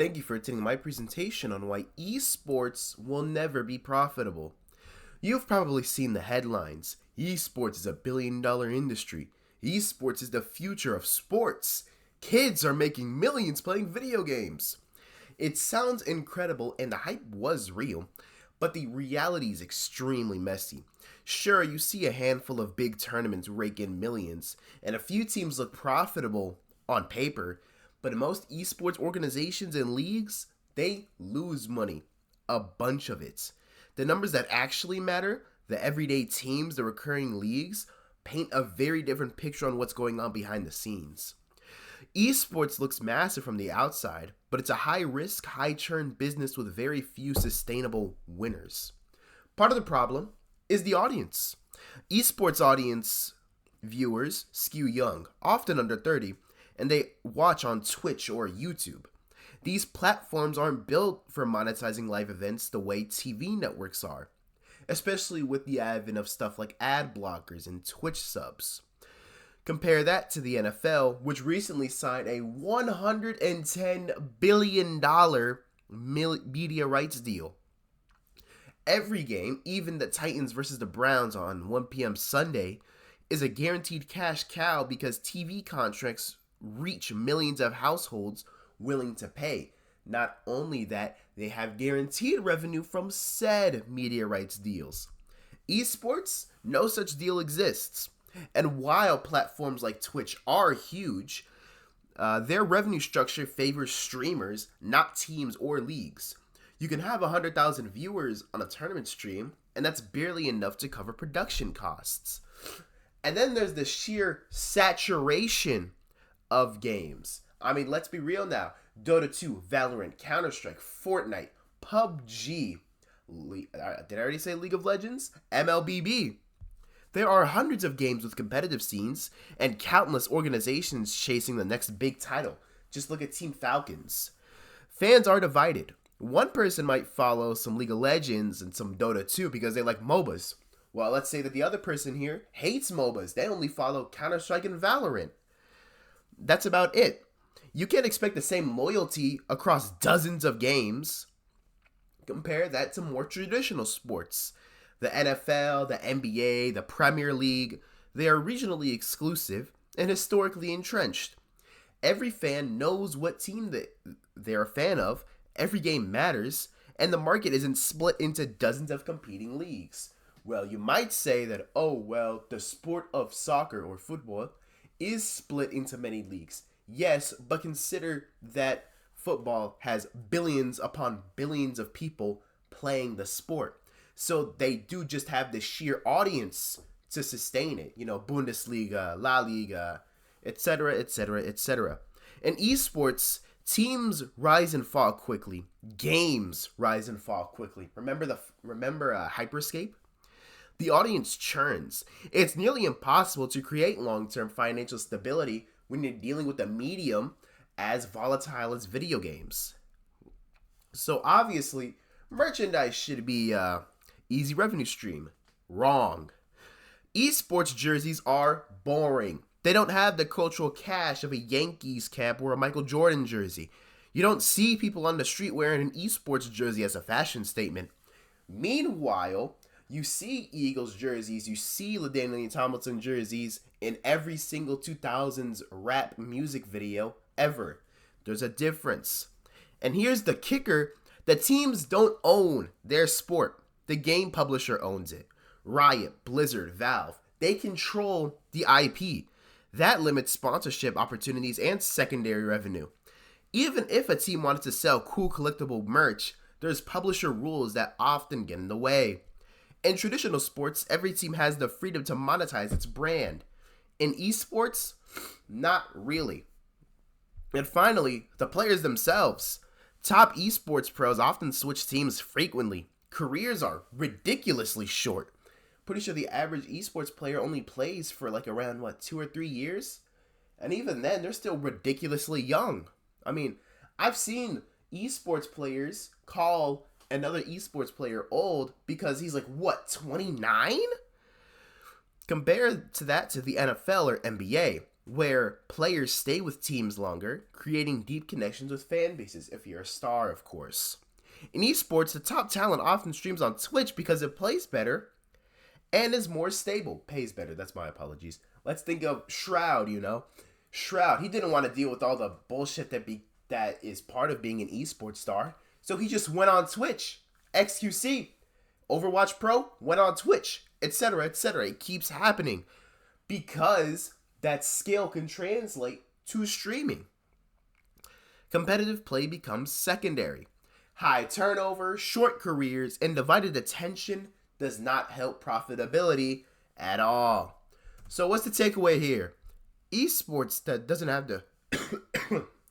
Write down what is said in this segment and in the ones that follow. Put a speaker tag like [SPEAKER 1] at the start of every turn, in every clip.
[SPEAKER 1] Thank you for attending my presentation on why esports will never be profitable. You've probably seen the headlines. Esports is a billion-dollar industry. Esports is the future of sports. Kids are making millions playing video games. It sounds incredible and the hype was real, but the reality is extremely messy. Sure, you see a handful of big tournaments rake in millions, and a few teams look profitable on paper, but most esports organizations and leagues, they lose money. A bunch of it. The numbers that actually matter, the everyday teams, the recurring leagues, paint a very different picture on what's going on behind the scenes. Esports looks massive from the outside, but it's a high risk, high churn business with very few sustainable winners. Part of the problem is the audience. Esports audience viewers skew young, often under 30, and they watch on Twitch or YouTube. These platforms aren't built for monetizing live events the way TV networks are, especially with the advent of stuff like ad blockers and Twitch subs. Compare that to the NFL, which recently signed a $110 billion media rights deal. Every game, even the Titans versus the Browns on 1 p.m. Sunday, is a guaranteed cash cow because TV contracts reach millions of households willing to pay. Not only that, they have guaranteed revenue from said media rights deals. Esports, no such deal exists. And while platforms like Twitch are huge, their revenue structure favors streamers, not teams or leagues. You can have 100,000 viewers on a tournament stream, and that's barely enough to cover production costs. And then there's the sheer saturation of games. I mean, let's be real now. Dota 2, Valorant, Counter-Strike, Fortnite, PUBG. Did I already say League of Legends? MLBB. There are hundreds of games with competitive scenes and countless organizations chasing the next big title. Just look at Team Falcons. Fans are divided. One person might follow some League of Legends and some Dota 2 because they like MOBAs. Well, let's say that the other person here hates MOBAs. They only follow Counter-Strike and Valorant. That's about it. You can't expect the same loyalty across dozens of games. Compare that to more traditional sports. The NFL, the NBA, the Premier League, they are regionally exclusive and historically entrenched. Every fan knows what team they're a fan of, every game matters, and the market isn't split into dozens of competing leagues. Well, you might say that, the sport of soccer or football is split into many leagues. Yes, but consider that football has billions upon billions of people playing the sport. So they do just have the sheer audience to sustain it. You know, Bundesliga, La Liga, etc., etc., etc. In esports, teams rise and fall quickly. Games rise and fall quickly. Remember Hyperscape? The audience churns. It's nearly impossible to create long-term financial stability when you're dealing with a medium as volatile as video games. So obviously, merchandise should be easy revenue stream. Wrong. Esports jerseys are boring. They don't have the cultural cash of a Yankees cap or a Michael Jordan jersey. You don't see people on the street wearing an esports jersey as a fashion statement. Meanwhile, you see Eagles jerseys, you see LaDainian Tomlinson jerseys in every single 2000s rap music video ever. There's a difference. And here's the kicker. The teams don't own their sport. The game publisher owns it. Riot, Blizzard, Valve, they control the IP. That limits sponsorship opportunities and secondary revenue. Even if a team wanted to sell cool collectible merch, there's publisher rules that often get in the way. In traditional sports, every team has the freedom to monetize its brand. In esports, not really. And finally, the players themselves. Top esports pros often switch teams frequently. Careers are ridiculously short. Pretty sure the average esports player only plays for around 2 or 3 years? And even then, they're still ridiculously young. I mean, I've seen esports players call another esports player old because he's 29? Compare that to the NFL or NBA. where players stay with teams longer, creating deep connections with fan bases if you're a star, of course. In esports, the top talent often streams on Twitch because it plays better and is more stable. Pays better, that's my apologies. Let's think of Shroud. Shroud, he didn't want to deal with all the bullshit that is part of being an esports star, so he just went on Twitch. XQC, Overwatch Pro, went on Twitch, etc., etc. It keeps happening because that scale can translate to streaming. Competitive play becomes secondary. High turnover, short careers, and divided attention does not help profitability at all. So what's the takeaway here? Esports that doesn't have the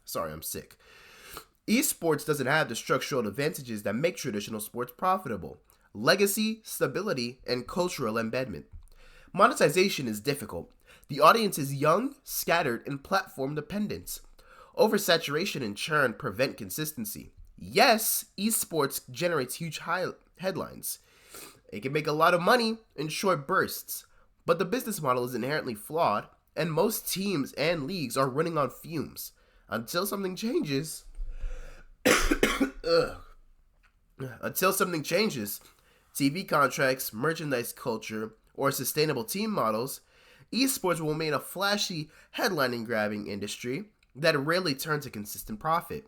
[SPEAKER 1] sorry, I'm sick. Esports doesn't have the structural advantages that make traditional sports profitable. Legacy, stability, and cultural embedment. Monetization is difficult. The audience is young, scattered, and platform dependent. Oversaturation and churn prevent consistency. Yes, esports generates huge headlines. It can make a lot of money in short bursts, but the business model is inherently flawed, and most teams and leagues are running on fumes. Until something changes, TV contracts, merchandise culture, or sustainable team models, esports will remain a flashy, headlining-grabbing industry that rarely turns a consistent profit.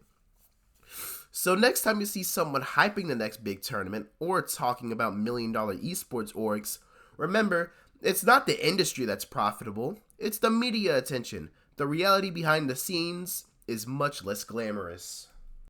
[SPEAKER 1] So next time you see someone hyping the next big tournament or talking about million-dollar esports orgs, remember, it's not the industry that's profitable, it's the media attention. The reality behind the scenes is much less glamorous.